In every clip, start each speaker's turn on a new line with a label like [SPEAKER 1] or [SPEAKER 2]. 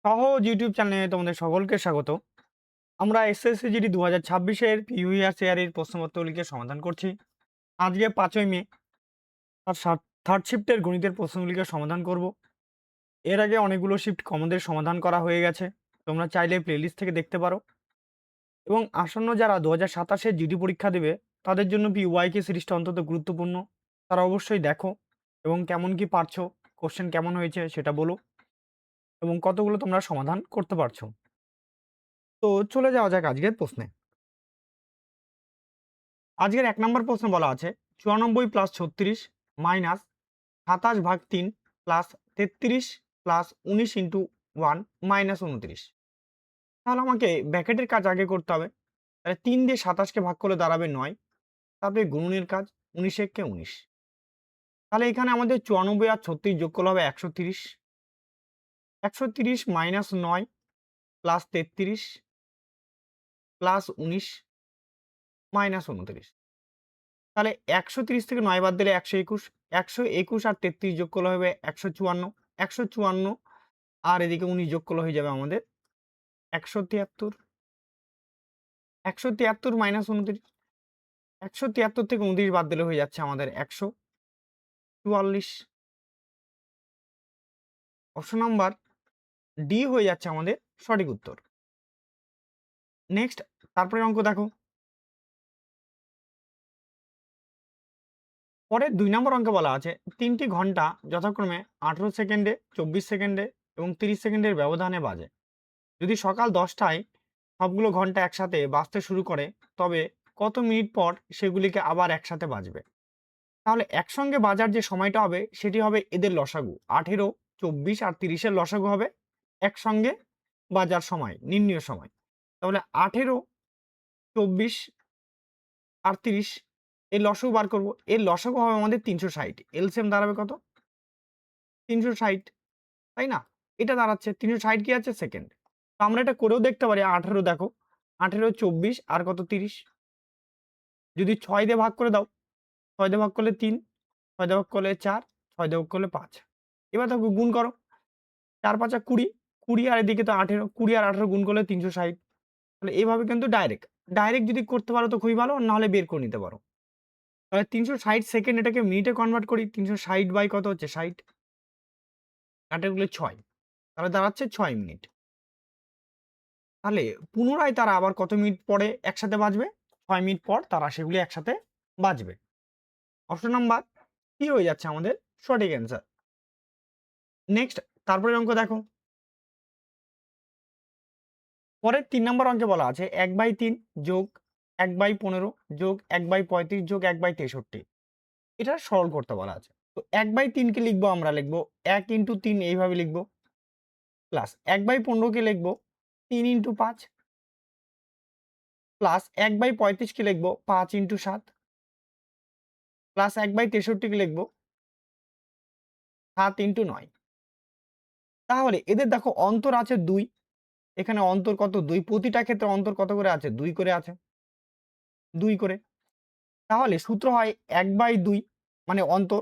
[SPEAKER 1] সহজ ইউটিউব চ্যানেলে তোমাদের সকলকে স্বাগত। আমরা এসএসসি জিডি 2026 এর প্রিভিয়াস ইয়ারের প্রশ্নপত্রগুলিকে সমাধান করছি। আজকে 5ই মে আর থার্ড শিফটের গণিতের প্রশ্নগুলিকে সমাধান করব। এর আগে অনেকগুলো শিফট কমনদের সমাধান করা হয়ে গেছে, তোমরা চাইলে প্লেলিস্ট থেকে দেখতে পারো। এবং আসন্ন যারা 2027-এর জিডি পরীক্ষা দেবে তাদের জন্য পিওয়াইকে সিরিজটা অন্তত গুরুত্বপূর্ণ। তারা অবশ্যই দেখো এবং কেমন কি পারছো, কোশ্চেন কেমন হয়েছে সেটা বলো এবং কতগুলো তোমরা সমাধান করতে পারছো। তো চলে যাওয়া যাক আজকের প্রশ্নে। আজকের 1 নম্বর প্রশ্ন বলা আছে 94 + 36 - 27/3 + 33 + 19 × 1 - 29। তাহলে আমাকে ব্র্যাকেটের কাজ আগে করতে হবে। তাহলে 3 দিয়ে 27 কে ভাগ করলে দাঁড়াবে 9, তারপরে গুণনের কাজ 19 একে 19। তাহলে এখানে আমাদের 94 আর 36 যোগ করলে হবে 130। 130 - 9 + 33 + 19 - 29। তাহলে 130 থেকে 9 বাদ দিলে 121, 121 আর 33 যোগ করলে হবে 154, 154 আর এদিকে 19 যোগ করলে হয়ে যাবে আমাদের 173, 173 - 29, 173 থেকে 29 বাদ দিলে হয়ে যাচ্ছে আমাদের 144। অপশন নাম্বার ডি হয়ে যাচ্ছে আমাদের সঠিক উত্তর। নেক্সট, তারপরে অঙ্ক দেখো। পরের 2 নম্বর অঙ্কে বলা আছে 3টি ঘন্টা যথাক্রমে 18 সেকেন্ডে, 24 সেকেন্ডে এবং 30 সেকেন্ডের ব্যবধানে বাজে। যদি সকাল 10টায় সবগুলো ঘন্টা একসাথে বাজতে শুরু করে তবে কত মিনিট পর সেগুলিকে আবার একসাথে বাজবে? তাহলে একসঙ্গে বাজার যে সময়টা হবে সেটি হবে এদের লসাগু। 18, 24 আর 30 এর লসাগু হবে একসঙ্গে বাজার সময়, নির্ণীয় সময়। তাহলে 18, 24 আর 30 এর লসাগু বার করব। এর লসাগু হবে আমাদের 360। এলসিএম দাঁড়াবে কত? 360, তাই না? এটা দাঁড়াচ্ছে 360 কি আছে? সেকেন্ড। তো আমরা এটা করেও দেখতে পারি। 18 দেখো, 18, 24 আর কত 30। যদি 6 দিয়ে ভাগ করে দাও, 6 দিয়ে ভাগ করলে 3, 6 দিয়ে ভাগ করলে 4, 6 দিয়ে ভাগ করলে 5। এবার দেখো গুণ করো। 4 5 20, 20 আর এদিকে তো 18, 20 আর 18 গুণ করলে 360। তাহলে এভাবে কিন্তু ডাইরেক্ট যদি করতে পারো তো খুবই ভালো, না হলে বের করে নিতে পারো। তাহলে 360 সেকেন্ড এটাকে মিনিটে কনভার্ট করি। 360 বাই কত হচ্ছে? 60, 8 এর গুলে 6, তাহলে দাঁড়াচ্ছে 6 মিনিট। তাহলে পুনরায় তারা আবার কত মিনিট পরে একসাথে বাজবে? 6 মিনিট পর তারা সেগুলি একসাথে বাজবে। অপশন নাম্বার সি হয়ে যাচ্ছে আমাদের সঠিক অ্যান্সার। নেক্সট, তারপরের অঙ্ক দেখো। পরের 3 নম্বর অঙ্কে বলা আছে 1/3 যোগ 1/15 যোগ 1/35 যোগ 1/63। এটা সরল করতে বলা আছে। তো 1/3 কে লিখবো, আমরা লিখবো 1 × 3 এইভাবে লিখবো, প্লাস 1/15 কে লিখবো 3 × 5, প্লাস 1/35 কে লিখবো 5 × 7, প্লাস 1/63 কে লিখবো 7 × 9। তাহলে এদের দেখো অন্তর আছে 2, এখানে অন্তর কত? 2, প্রতিটা ক্ষেত্রে অন্তর কত করে আছে? 2 করে আছে, 2 করে। তাহলে সূত্র হয় 1/2 মানে অন্তর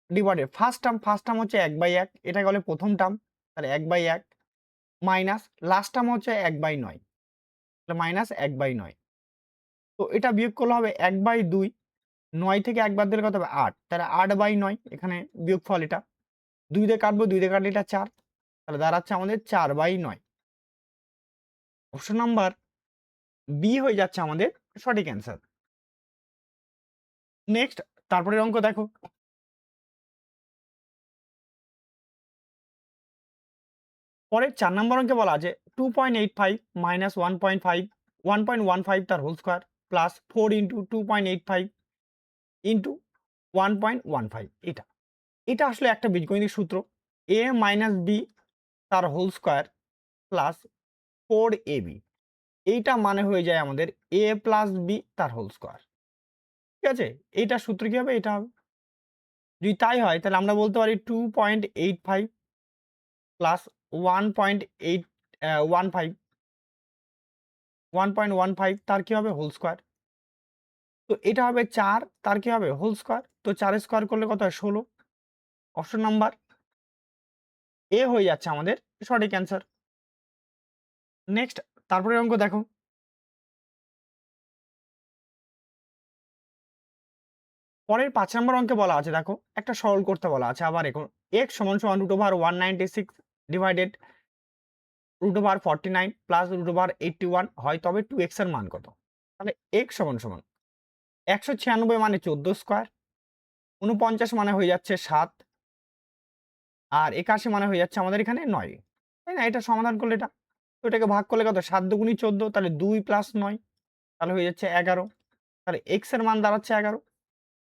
[SPEAKER 1] ডিভাইডেড ফার্স্ট টার্ম হচ্ছে 1/1, এটা গেলে প্রথম টার্ম, তাহলে 1/1 মাইনাস লাস্ট টার্ম হচ্ছে 1/9, তাহলে মাইনাস 1/9। তো এটা বিয়োগ করলে হবে 1/2, 9 থেকে 1 বাদ দিলে কত হবে? 8, তাহলে 8/9 এখানে বিয়োগফল এটা। 2 দিয়ে কাটবো, 2 দিয়ে কাটলে এটা 4, তাহলে দাঁড়াচ্ছে আমাদের 4/9। অপশন নাম্বার বি হয়ে যাচ্ছে আমাদের সঠিক অ্যান্সার। নেক্সট, তারপরের অঙ্ক দেখো। পরের 4 নম্বর অঙ্কে বলা আছে 2.85 - 1.5 1.15 তার হোল স্কয়ার প্লাস 4 × 2.85 × 1.15। এটা আসলে একটা বীজগণিতিক সূত্র। a - b তার হোল স্কয়ার প্লাস 4ab, এইটা মানে হয়ে যায় আমাদের a + b তার হোল স্কয়ার। ঠিক আছে? এইটার সূত্র কি হবে? এটা হবে। যদি তাই হয় তাহলে আমরা বলতে পারি 2.85 প্লাস 1.15 1.15 তার কি হবে? Whole square. তো এটা হবে 4, তার কি হবে? Whole square. তো 4 স্কয়ার করলে কত হয়? 16। অপশন নাম্বার এ হয়ে যাচ্ছে আমাদের সঠিক অ্যান্সার। নেক্সট তারপরের অঙ্ক দেখো। পরের ৫ নম্বর অঙ্কে বলা আছে দেখো, একটা সরল করতে বলা আছে আবার এখন x সমান সমান √196 ডিভাইডেড √49 প্লাস √81 হয়, তবে 2x এর মান কত? তাহলে x সমান সমান 196 মানে 14 স্কয়ার, 49 মানে হয়ে যাচ্ছে 7, আর 81 মানে হয়ে যাচ্ছে আমাদের এখানে 9, তাই না? এটা সমাধান করলে এটা, তো এটাকে ভাগ করলে কত? 7 দুগুণী 14, তাহলে 2 প্লাস 9 তাহলে হয়ে যাচ্ছে 11, তাহলে x এর মান দাঁড়াচ্ছে 11,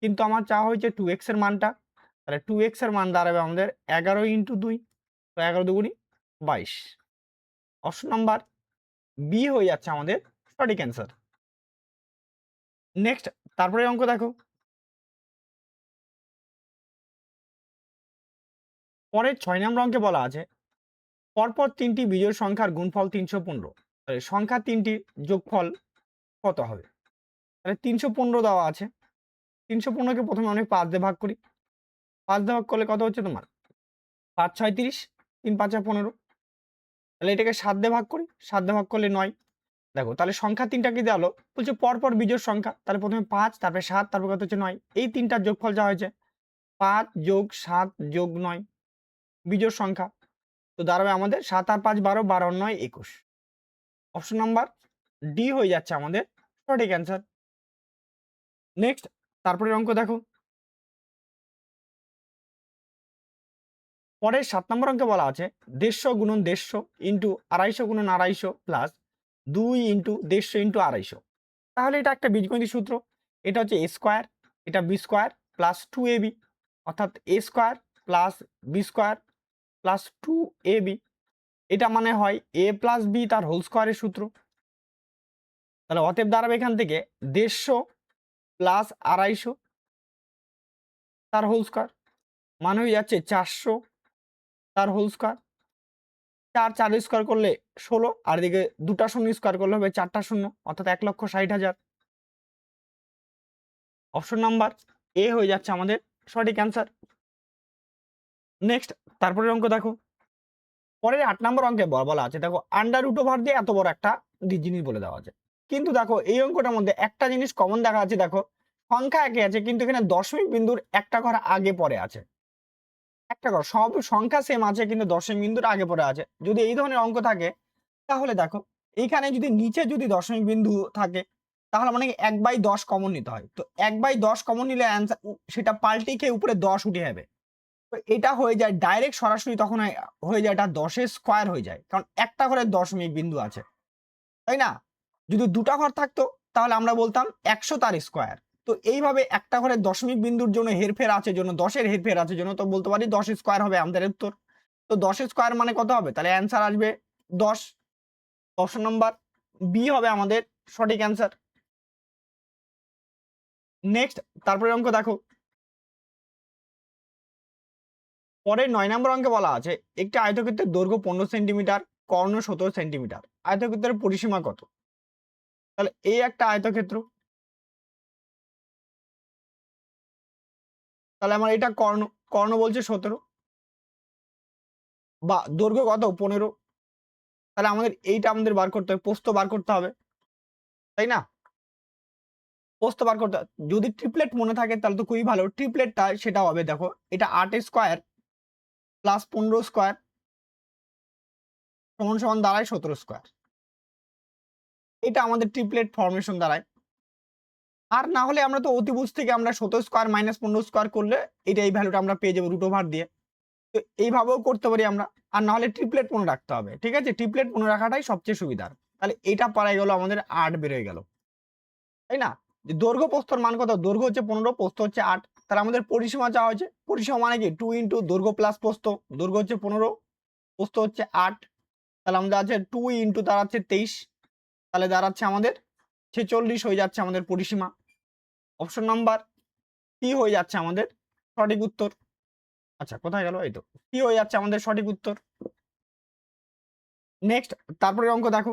[SPEAKER 1] কিন্তু আমার চাওয়া হয়েছে 2x এর মানটা, তাহলে 2x এর মান দাঁড়াবে আমাদের 11 ইন্টু 2, তো 11 দুগুণী 22। অপশন নাম্বার বি হয়ে যাচ্ছে আমাদের সঠিক অ্যান্সার। নেক্সট তারপরে অঙ্ক দেখো। পরের 6 নম্বর অঙ্কে বলা আছে পরপর 3টি বিজোড় সংখ্যার গুণফল 315, তাহলে সংখ্যা 3টির যোগফল কত হবে? তাহলে 315 দেওয়া আছে, 315কে প্রথমে আমি 5 দিয়ে ভাগ করি, 5 দিয়ে ভাগ করলে কত হচ্ছে তোমার? 5 6 30, 3 5 15, তাহলে এটাকে 7 দিয়ে ভাগ করি, 7 দিয়ে ভাগ করলে 9। দেখো তাহলে সংখ্যা 3টা কি দেওয়া হলো? বলছে পরপর বিজোড় সংখ্যা, তাহলে প্রথমে 5, তারপরে 7, তারপর কত হচ্ছে 9, এই তিনটার যোগফল যা হয়েছে 5 যোগ 7 যোগ 9 বিজোড় সংখ্যা, তো দাঁড়াবে আমাদের 7 আর 5 12, 12 আর 9 21। অপশন নাম্বার ডি হয়ে যাচ্ছে আমাদের সঠিক অ্যান্সার। নেক্সট তারপরের অঙ্ক দেখো। পরের 7 নম্বর অঙ্কে বলা আছে 150 গুণন 150 ইন্টু 250 গুণন 250 প্লাস 2 ইন্টু 150 ইন্টু 250, তাহলে এটা একটা বীজগণিত সূত্র। এটা হচ্ছে a স্কোয়ার, এটা b স্কোয়ার প্লাস 2ab, অর্থাৎ a square plus b square plus 2ab, এটা মানে হয় a প্লাস b তার হোল স্কোয়ারের সূত্র। তাহলে অতএব দাঁড়াবে এখান থেকে 150 প্লাস 250 তার হোল স্কোয়ার, মানে হয়ে যাচ্ছে 400 তার হোল স্কোয়ার। 4 4 স্কোয়ার করলে 16, আর এদিকে 2টা শূন্য স্কোয়ার করলে হবে 4টা শূন্য, অর্থাৎ 1,60,000। অপশন নাম্বার এ হয়ে যাচ্ছে আমাদের সঠিক অ্যান্সার। নেক্সট তারপরের অঙ্ক দেখো। পরের 8 নম্বর অঙ্কে বলা আছে দেখো আন্ডার রুট ওভার দিয়ে এত বড় একটা জিনিস বলে দেওয়া আছে, কিন্তু দেখো এই অঙ্কটার মধ্যে একটা জিনিস কমন দেখা আছে, দেখো সংখ্যা একই আছে কিন্তু এখানে দশমিক বিন্দুর একটা ঘর আগে পরে আছে, একটা ঘর সব সংখ্যা সেম আছে কিন্তু দশমিক বিন্দুর আগে পরে আছে। যদি এই ধরনের অঙ্ক থাকে তাহলে দেখো এইখানে যদি নিচে যদি দশমিক বিন্দু থাকে তাহলে মানে 1/10 কমন নিতে হয়, তো 1/10 কমন নিলে অ্যান্সার সেটা পাল্টে খেয়ে উপরে 10 উঠে যাবে, তো এটা হয়ে যায় ডাইরেক্ট সরাসরি, তখন হয়ে যায় এটা 10 এর স্কোয়ার হয়ে যায়, কারণ একটা ঘরে দশমিক বিন্দু আছে, তাই না? যদি দুটা ঘর থাকতো তাহলে আমরা বলতাম 100 তার স্কোয়ার। তো এইভাবে একটা ঘরে দশমিক বিন্দুর জন্য হেরফের আছে জন্য, 10-এর হেরফের আছে জন্য, তো বলতে পারি 10 স্কোয়ার হবে আমাদের উত্তর। তো 10 স্কোয়ার মানে কত হবে? তাহলে অ্যান্সার আসবে 10। অপশন নাম্বার বি হবে আমাদের সঠিক অ্যান্সার। নেক্সট তারপরে অঙ্ক দেখো। পরের 9 নম্বর অঙ্কে বলা আছে একটি আয়তক্ষেত্রের দৈর্ঘ্য 15 সেন্টিমিটার, কর্ণ 17 সেন্টিমিটার, আয়তক্ষেত্রের পরিসীমা কত? তাহলে এই একটা আয়তক্ষেত্র, তাহলে আমার এটা কর্ণ, কর্ণ বলছে 17 বা দৈর্ঘ্য কত 15, তাহলে আমাদের এইটা আমাদের বার করতে হবে, প্রস্থ বার করতে হবে, তাই না? প্রস্থ বার করতে হবে। যদি ট্রিপলেট মনে থাকে তাহলে তো খুবই ভালো, ট্রিপলেটটা সেটা হবে দেখো এটা 8 স্কোয়ার প্লাস 15 স্কোয়ার সমান সমান দাঁড়ায় 17 স্কোয়ার, এটা আমাদের ট্রিপলেট ফর্মেশন দাঁড়ায়। আর না হলে আমরা তো অতিভুজ থেকে আমরা 17 স্কোয়ার মাইনাস 15 স্কোয়ার করলে এটা এই ভ্যালুটা আমরা পেয়ে যাবো রুট ওভার দিয়ে, তো এইভাবেও করতে পারি আমরা। আর না হলে ট্রিপলেট মনে রাখতে হবে, ঠিক আছে? ট্রিপলেট মনে রাখাটাই সবচেয়ে সুবিধার। তাহলে এটা পারাই গেল আমাদের 8 বেরোয় গেল, তাই না? যে দৈর্ঘ্য প্রস্থর মান কত? দৈর্ঘ্য হচ্ছে 15, প্রস্থ হচ্ছে 8, তাহলে আমাদের পরিসীমা চাওয়া হয়েছে, পরিসীমা মানে কি 2 ইন্টু দৈর্ঘ্য প্লাস প্রস্থ, দৈর্ঘ্য হচ্ছে 15, প্রস্থ হচ্ছে 8, তাহলে আমাদের আছে 2 ইন্টু দাঁড়াচ্ছে 23, তাহলে দাঁড়াচ্ছে আমাদের 46 হয়ে যাচ্ছে আমাদের পরিসীমা। অপশন নাম্বার সি হয়ে যাচ্ছে আমাদের সঠিক উত্তর। আচ্ছা কোথায় গেল? এই তো সি হয়ে যাচ্ছে আমাদের সঠিক উত্তর। নেক্সট তারপরে অঙ্ক দেখো।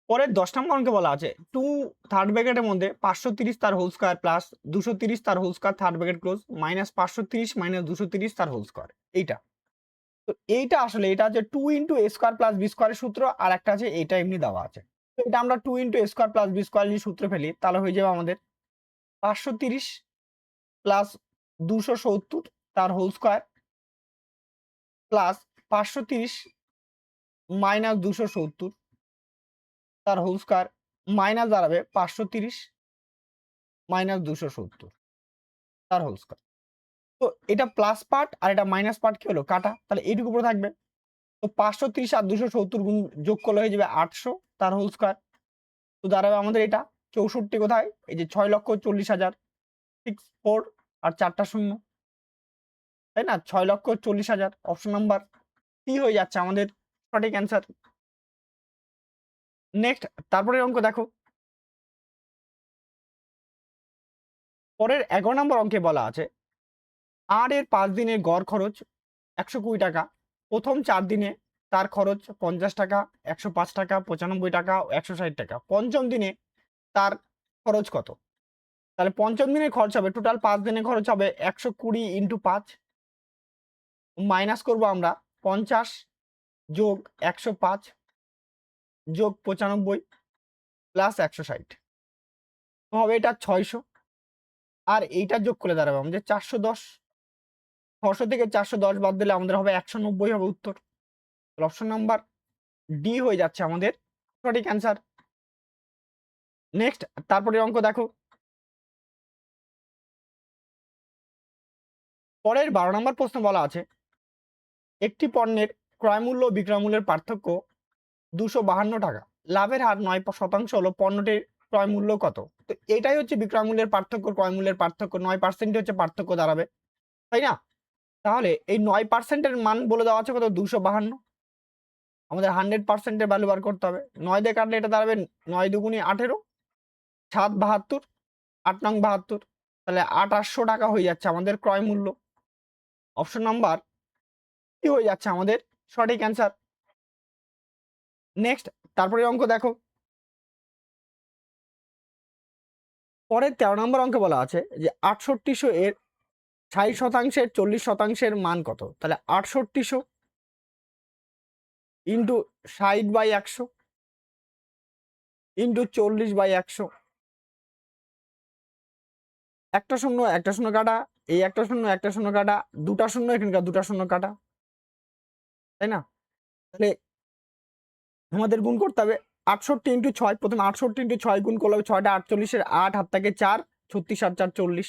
[SPEAKER 1] পরের 10 নম্বর অঙ্কে বলা আছে 2 থার্ড ব্র্যাকেটের মধ্যে 530 তার হোল স্কয়ার প্লাস 230 তার whole square third bracket close minus 530 minus 230 তার হোল স্কয়ার। এইটা তো এইটা আসলে এটা হচ্ছে 2 ইন্টু এ স্কয়ার প্লাস বি স্কয়ারের সূত্র, আর একটা আছে এটা এমনি দেওয়া আছে। তো এটা আমরা 2 ইন্টু এ স্কয়ার প্লাস বি স্কয়ার যদি সূত্র ফেলি তাহলে হয়ে যাবে আমাদের 530 প্লাস 270 তার হোল স্কয়ার প্লাস 530 মাইনাস 270 তার হোল স্কয়ার মাইনাস দাঁড়াবে 530 মাইনাস 270 তার হোল স্কয়ার। তো এটা প্লাস পার্ট আর এটা মাইনাস পার্ট কি হলো কাটা, তাহলে এইটুকু পুরো থাকবে। তো 530 আর 270 গুণ যোগ করলে হয়ে যাবে 800 তার হোল স্কয়ার। তো দাঁড়াবে আমাদের এটা 64 কোথায়, এই যে 6,40,000 64 আর 4টা শূন্য, তাই না, 6,40,000 অপশন নাম্বার কি হয়ে যাচ্ছে আমাদের সঠিক অ্যান্সার। নেক্সট তারপরের অঙ্ক দেখো, পরের 11 নম্বর অঙ্কে বলা আছে আর এর 5 দিনের গড় খরচ 120 টাকা, প্রথম 4 দিনে তার খরচ 50 টাকা, 105 টাকা, 95 টাকা, 160 টাকা, পঞ্চম দিনে তার খরচ কত? তাহলে পঞ্চম দিনের খরচ হবে টোটাল 5 দিনের খরচ হবে 120 ইন্টু 5 মাইনাস করবো আমরা 50 যোগ 105 যোগ 95 প্লাস 160 হবে এটা 600, আর এইটা যোগ করে দাঁড়াবে আমাদের 410। 600 থেকে 410 বাদ দিলে আমাদের হবে 190 হবে উত্তর। অপশন নাম্বার ডি হয়ে যাচ্ছে আমাদের সঠিক অ্যান্সার। নেক্সট তারপরে অঙ্ক দেখো, পরের 12 নম্বর প্রশ্ন বলা আছে একটি পণ্যের ক্রয় মূল্য ও বিক্রয় মূল্যের পার্থক্য 252 টাকা, লাভের হার 9% হলো পণ্যটির ক্রয় মূল্য কত? তো এটাই হচ্ছে বিক্রয় মূল্যের পার্থক্য, ক্রয় মূল্যের পার্থক্য 9% হচ্ছে পার্থক্য দাঁড়াবে, তাই না? তাহলে এই 9%-এর মান বলে দেওয়া আছে কত, 252। আমাদের 100%-এর ভ্যালু বার করতে হবে। 9 দিয়ে কাটলে এটা দাঁড়াবে 9 দুগুণে 18, 7 72, 8 নং 72, তাহলে 2800 টাকা হয়ে যাচ্ছে আমাদের ক্রয় মূল্য। অপশন নাম্বার কি হয়ে যাচ্ছে আমাদের সঠিক অ্যান্সার। নেক্সট তারপরে অঙ্ক দেখো, পরের 13 নম্বর অঙ্কে বলা আছে যে 6800 এর 60%, 40% মান কত? তাহলে 6800 ইন্টু 60/100 ইন্টু 40/100, একটা শূন্য একটা শূন্য কাটা, এই একটা শূন্য কাটা, দুটা শূন্য এখানকার দুটা শূন্য কাটা, তাই না? তাহলে আমাদের গুণ করতে হবে 68 ইন্টু 6, প্রথমে 68 ইন্টু 6 গুণ করলে হবে 6টা 48-এর 8 হাত থেকে 4, 36 আর 4 40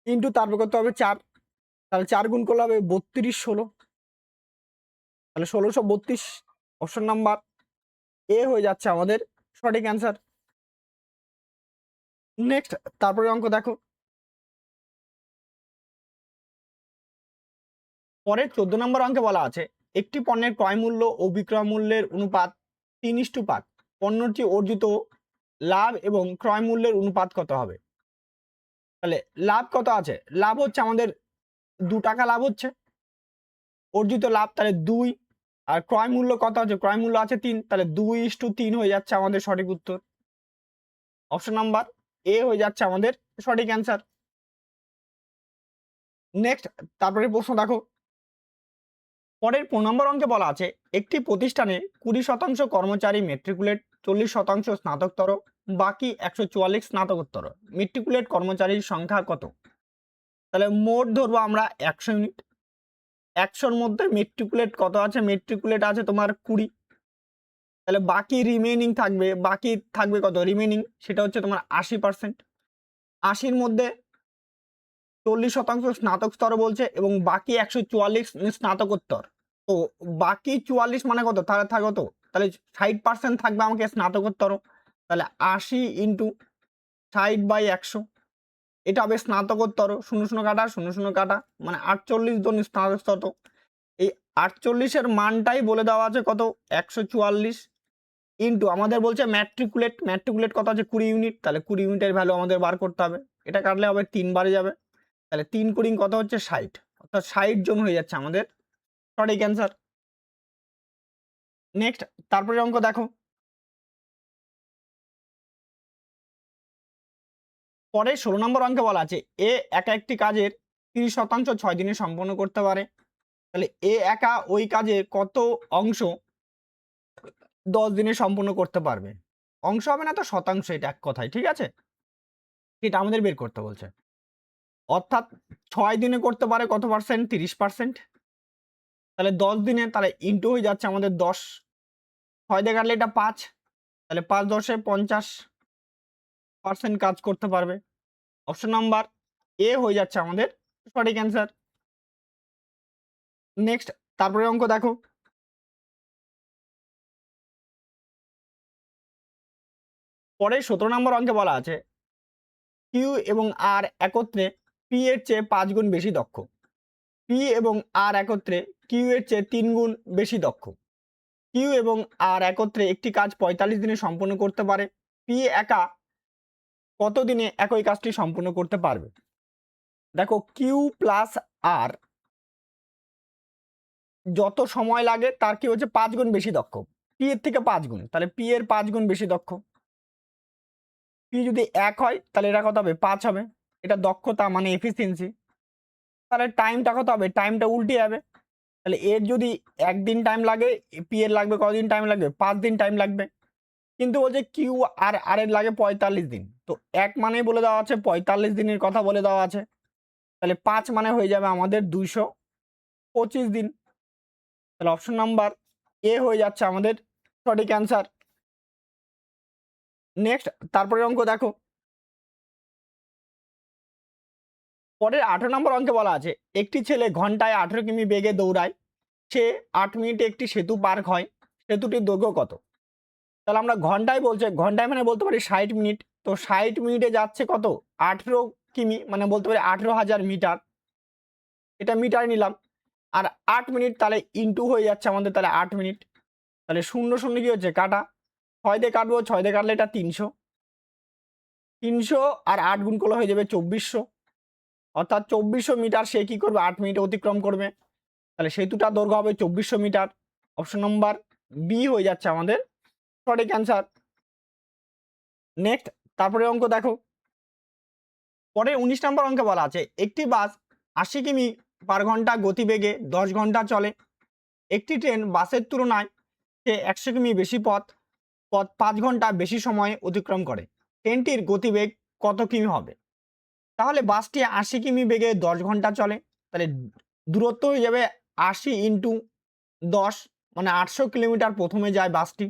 [SPEAKER 1] ইন্টু তারপর করতে হবে 4, তাহলে 4 গুণ করলে হবে 32 16, তাহলে 1632। অপশন নাম্বার এ হয়ে যাচ্ছে আমাদের সঠিক অ্যান্সার। নেক্সট তারপরে অঙ্ক দেখো, পরের 14 নম্বর অঙ্কে বলা আছে একটি পণ্যের ক্রয় মূল্য ও বিক্রয় মূল্যের অনুপাত 3:5, পণ্যটি অর্জিত লাভ এবং ক্রয় মূল্যের অনুপাত কত হবে? তাহলে লাভ কত আছে, লাভ হচ্ছে আমাদের 2 টাকা লাভ হচ্ছে, অর্জিত লাভ তাহলে 2, আর ক্রয় মূল্য কত আছে, ক্রয় মূল্য আছে 3, তাহলে 2:3 হয়ে যাচ্ছে আমাদের সঠিক উত্তর। অপশন নাম্বার এ হয়ে যাচ্ছে আমাদের সঠিক অ্যান্সার। নেক্সট তারপরে প্রশ্ন দেখো, পরের 15 নম্বর অঙ্কে বলা আছে একটি প্রতিষ্ঠানে 20% কর্মচারী মেট্রিকুলেট, 40% স্নাতকোত্তর, বাকি 144 স্নাতকোত্তর, মেট্রিকুলেট কর্মচারীর সংখ্যা কত? তাহলে মোট ধরবো আমরা 100 ইউনিট, 100-র মধ্যে মেট্রিকুলেট কত আছে, মেট্রিকুলেট আছে তোমার 20, তাহলে বাকি রিমেনিং থাকবে, বাকি থাকবে কত রিমেনিং, সেটা হচ্ছে তোমার 80%। 80-র মধ্যে 40% স্নাতক স্তর বলছে এবং বাকি 144 স্নাতকোত্তর, তো বাকি 44 মানে কত, তাহলে থাকে কত, তাহলে 60% থাকবে আমাকে স্নাতকোত্তর, তাহলে 80 ইন্টু 60/100, এটা হবে স্নাতকোত্তর, শূন্য শূন্য কাটা শূন্য শূন্য কাটা, মানে 48 জন স্নাতকোত্তর। এই 48-এর মানটাই বলে দেওয়া আছে কত, 144 ইন্টু আমাদের বলছে ম্যাট্রিকুলেট, ম্যাট্রিকুলেট কত আছে 20 ইউনিট, তাহলে 20 ইউনিটের ভ্যালু আমাদের বার করতে হবে, এটা কাটলে হবে 3 বারে যাবে, তাহলে 3 কুড়ি কত হচ্ছে 60, অর্থাৎ 60 জন হয়ে যাচ্ছে আমাদের সঠিক অ্যান্সার। নেক্সট তারপরে অঙ্ক দেখো, পরে 16 নম্বর অঙ্কে বলা আছে এ একা একটি কাজের 30% 6 দিনে সম্পন্ন করতে পারে। তাহলে এ একা ওই কাজের কত অংশ 10 দিনে সম্পূর্ণ করতে পারবে? অংশ হবে না তো শতাংশ, এটা এক কথায়, ঠিক আছে? এটা আমাদের বের করতে বলছে। অর্থাৎ 6 দিনে করতে পারে কত পার্সেন্ট? 30%। তাহলে 10 দিনে, তাহলে ইনটু হয়ে যাচ্ছে আমাদের 10, 6 দিয়ে কাটলে এটা 5, তাহলে 5 10 এ 50% কাজ করতে পারবে। অপশন নাম্বার এ হয়ে যাচ্ছে আমাদের সঠিক অ্যান্সার। নেক্সট, তারপরে অঙ্ক দেখো। পরে 17 নম্বর অঙ্কে বলা আছে কিউ এবং আর একত্রে পি এর চেয়ে 5 গুণ বেশি দক্ষ। পি এবং আর একত্রে কিউ এর চেয়ে 3 গুণ বেশি দক্ষ। কিউ এবং আর একত্রে একটি কাজ 45 দিনে সম্পন্ন করতে পারে। পি একা কত দিনে একই কাজটি সম্পূর্ণ করতে পারবে? দেখো, কিউ প্লাস আর যত সময় লাগে তার কি হচ্ছে 5 গুণ বেশি দক্ষ, পি এর থেকে 5 গুণ, তাহলে পি এর 5 গুণ বেশি দক্ষ। পি যদি 1 হয় তাহলে এটা কত হবে? 5 হবে। এটা দক্ষতা মানে এফিসিয়েন্সি। তাহলে টাইমটা কত হবে? টাইমটা উল্টে যাবে। তাহলে এর যদি 1 দিন টাইম লাগে, পি এর লাগবে কতদিন টাইম লাগবে? 5 দিন টাইম লাগবে। কিন্তু বলছে কিউ আর আর এর লাগে 45 দিন, তো 1 মানে বলে দেওয়া আছে 45 দিনের কথা বলে দেওয়া আছে। তাহলে 5 মানে হয়ে যাবে আমাদের 225 দিন। তাহলে অপশন নাম্বার এ হয়ে যাচ্ছে আমাদের সঠিক অ্যান্সার। নেক্সট, তারপরে অঙ্ক দেখো। পরের 18 নম্বর অঙ্কে বলা আছে একটি ছেলে ঘন্টায় 18 কিমি বেগে দৌড়ায়, সে 8 মিনিটে একটি সেতু পার হয়, সেতুটির দৈর্ঘ্য কত? তাহলে আমরা ঘন্টায় বলছে, ঘন্টায় মানে বলতে পারি 60 মিনিট, তো 60 মিনিটে যাচ্ছে কত? 18 কিমি, মানে বলতে পারি 18,000 মিটার, এটা মিটার নিলাম। আর 8 মিনিট তাহলে ইনটু হয়ে যাচ্ছে আমাদের, তাহলে 8 মিনিট। তাহলে 0 0 কি হচ্ছে? কাটা। 6 দিয়ে কাটবো, 6 দিয়ে কাটলে এটা 300, 300 আর 8 গুণ করলে হয়ে যাবে 2400। অর্থাৎ 2400 মিটার সে কি করবে? 8 মিনিটে অতিক্রম করবে। তাহলে সেতুটার দৈর্ঘ্য হবে 2400 মিটার। অপশন নম্বর বি হয়ে যাচ্ছে আমাদের সঠিক অ্যান্সার। নেক্সট, তারপরে অঙ্ক দেখো। পরে 19 নম্বর অঙ্কে বলা আছে একটি বাস 80 কিমি পার ঘন্টা গতিবেগে 10 ঘন্টা চলে। একটি ট্রেন বাসের তুলনায় সে 100 কিমি বেশি পথ 5 ঘন্টা বেশি সময়ে অতিক্রম করে। ট্রেনটির গতিবেগ কত কিমি হবে? তাহলে বাসটি 80 কিমি বেগে 10 ঘন্টা চলে, তাহলে দূরত্ব হয়ে যাবে 80 ইন্টু 10, মানে 800 কিলোমিটার প্রথমে যায় বাসটি।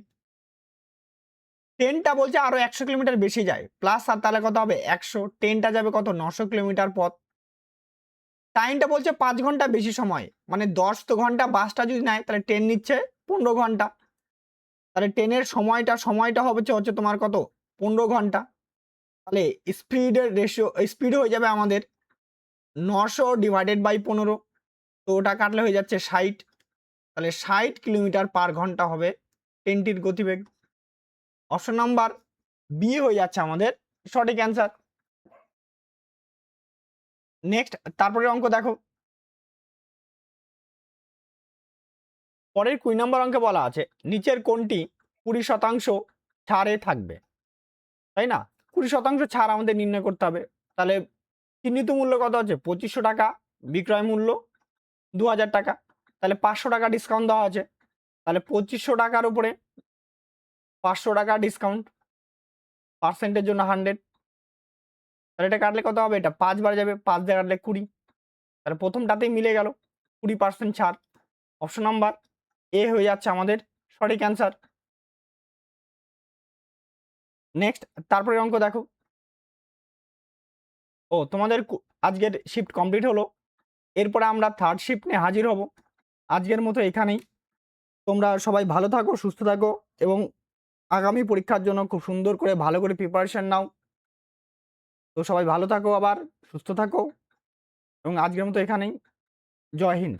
[SPEAKER 1] ট্রেনটা বলছে আরো 100 কিলোমিটার বেশি যায়, প্লাস আর তাহলে কত হবে? 100। ট্রেনটা যাবে কত? 900 কিলোমিটার পথ। টাইমটা বলছে 5 ঘন্টা বেশি সময়, মানে 10 তো ঘন্টা বাসটা যদি নেয় তাহলে ট্রেন নিচ্ছে 15 ঘন্টা। তাহলে ট্রেনের সময়টা হচ্ছে তোমার কত? 15 ঘন্টা। তাহলে স্পিডের রেশিও, স্পিড হয়ে যাবে আমাদের 900 ডিভাইডেড বাই 15, তো ওটা কাটলে হয়ে যাচ্ছে 60। তাহলে 60 কিলোমিটার পার ঘন্টা হবে ট্রেনটির গতিবেগ। অপশন নাম্বার বি হয়ে যাচ্ছে আমাদের সঠিক অ্যান্সার। নেক্সট, তারপরে অঙ্ক দেখো। পরের 20 নম্বর অঙ্কে বলা আছে নিচের কোনটি 20% ছাড়ে থাকবে? তাই না? 20% ছাড় আমাদের নির্ণয় করতে হবে। তাহলে চিহ্নিত মূল্য কত আছে? 2500 টাকা, বিক্রয় মূল্য 2000 টাকা, তাহলে 500 টাকা ডিসকাউন্ট দেওয়া আছে। তাহলে 2500 টাকার উপরে 500 টাকা ডিসকাউন্ট, পার্সেন্টের জন্য 100, তাহলে এটা কাটলে কত হবে? এটা 5 বার যাবে, 5 দিয়ে কাটলে 20, তাহলে প্রথমটাতেই মিলে গেল 20% ছাড়। অপশন নাম্বার এ হয়ে যাচ্ছে আমাদের সঠিক অ্যান্সার। নেক্সট, তারপরে অঙ্ক দেখো। তোমাদের আজকের শিফট কমপ্লিট হলো। এরপরে আমরা থার্ড শিফট নিয়ে হাজির হব। আজকের মতো এখানেই। তোমরা সবাই ভালো থাকো, সুস্থ থাকো এবং আগামী পরীক্ষার জন্য খুব সুন্দর করে ভালো করে প্রিপারেশন নাও। তো সবাই ভালো থাকো, আবার সুস্থ থাকো এবং আজকের মতো এখানেই। জয় হিন্দ।